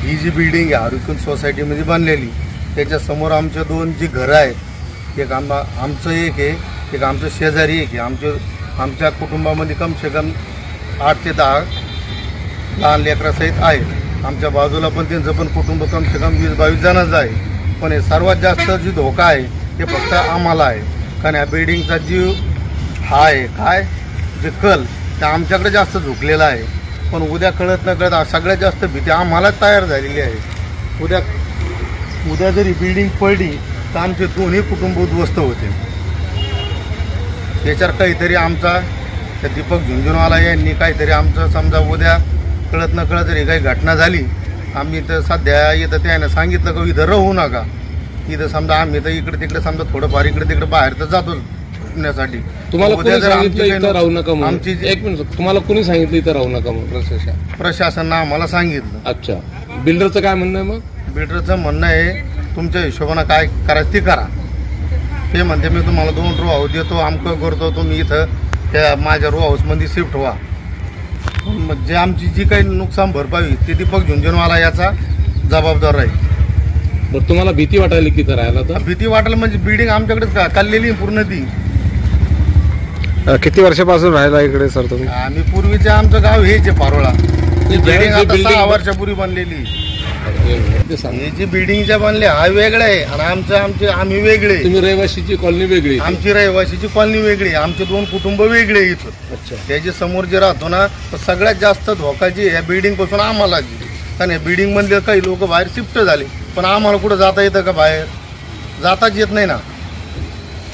ही जी building आहे आरुकुल सोसायटीमध्ये बांधलेली, त्याच्या समोर आमच्या दोन जी घरं आहेत, एक आमचं एक आहे, एक आमचं शेजारी एक आहे. आमच्या कुटुंबामध्ये कम से कम 8 ते 10 लहान लेकरासहित आहे. आमच्या बाजूला पण त्यांचं पण कुटुंब कम से कम 20-22 जणांचं आहे. पण सर्वात जास्त जी धोका आहे ते फक्त आम्हाला आहे. कारण या बिल्डिंगचा जी हा आहे काय जे कल ते आमच्याकडे जास्त झुकलेला आहे. पण उद्या कळत न कळत सगळ्यात जास्त भीती आम्हालाच तयार झालेली आहे. उद्या जरी बिल्डिंग पडली तर आमचे दोन्ही कुटुंब उद्ध्वस्त होते. याच्यावर काहीतरी आमचा त्या दीपक झुंझुनवाला यांनी काहीतरी आमचं समजा उद्या कळत न कळत जरी काही घटना झाली, आम्ही तर सध्या इथं त्यानं सांगितलं का इथं राहू नका. इथं समजा आम्ही तर इकडे तिकडे समजा थोडंफार इकडे तिकडे बाहेर तर जातो फिरण्यासाठी. तुम्हाला कोणी सांगितलं इथं राहू नका म्हणून? आमची एक मिनिट, तुम्हाला कोणी सांगितलं इथं राहू नका म्हणून? प्रशासनानं आम्हाला सांगितलं. अच्छा, बिल्डरचं काय म्हणणं आहे? मग बिल्डरचं म्हणणं आहे तुमच्या हिशोबानं काय करायचं ते करा. ते म्हणते मी तुम्हाला 2 रो हाऊस देतो, आमकं करतो, तुम्ही इथं त्या माझ्या रो हाऊसमध्ये शिफ्ट व्हा. जे आमची जी काही नुकसान भरपाई ते दीपक झुंझुनवाला याचा जबाबदार राहील. बरं, तुम्हाला भीती वाटायली तिथं राहायला? तर भीती वाटायला म्हणजे बिल्डिंग आमच्याकडे काढलेली पूर्ण ती. किती वर्षापासून राहायला इकडे सर तुम्ही? आम्ही पूर्वीचे आमचं गाव हेच आहे पारोळा. बिल्डिंग आता 6 वर्षापूर्वी बनलेली. हे जी बिल्डिंगच्या बनल्या हा वेगळा आहे आणि आम्ही वेगळे. तुम्ही रहिवासीची कॉलनी वेगळी? आमची रहिवासीची कॉलनी वेगळी, आमचे 2 कुटुंब वेगळे इथं. अच्छा. त्याच्या समोर जे राहतो ना तर सगळ्यात जास्त धोका जी या बिल्डिंग पासून आम्हाला जी. कारण या बिल्डिंग मधले काही लोक बाहेर शिफ्ट झाले, पण आम्हाला कुठं जाता येतं का? बाहेर जाताच येत नाही ना.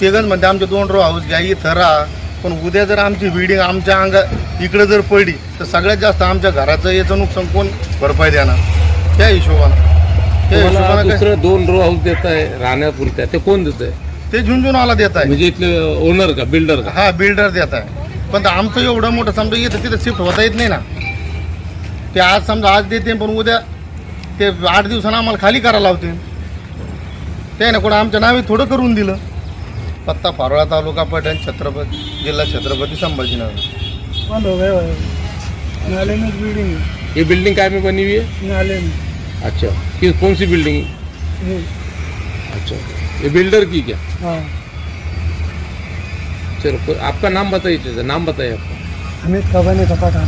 तेगच म्हणते आमचे 2 रो हाऊस घ्या, इथं राहा. पण उद्या जर आमची बिल्डिंग आमच्या इकडे जर पडली तर सगळ्यात जास्त आमच्या घराचं याचं नुकसान कोण भरपाई देणार? त्या हिशोबानं 2 रो हाऊस देत आहे राहण्यापुरत्या, ते कोण देत आहे? ते झुंझुनवाला देत आहे. म्हणजे इथले ओनर का, बिल्डर का? हा, बिल्डर देत आहे. पण आमचं एवढं मोठं समजा येतं तिथं शिफ्ट होता येत नाही ना. ते आज समजा आज देते पण उद्या ते 8 दिवसानं आम्हाला खाली करायला लावते. ते ना कुठं आमच्या नावे थोडं करून दिलं. पत्ता पारोळा, तालुका पैठण, जिल्हा छत्रपती संभाजीनगर. नाले में बिल्डिंग है। ये बिल्डिंग काय में बनी हुई है? नाले में। अच्छा, कौन सी बिल्डिंग? अच्छा, ये बिल्डर की क्या? हाँ। चलो, आपका नाम बताइए, नाम बताइए आपका। हमें खबर नहीं पता था।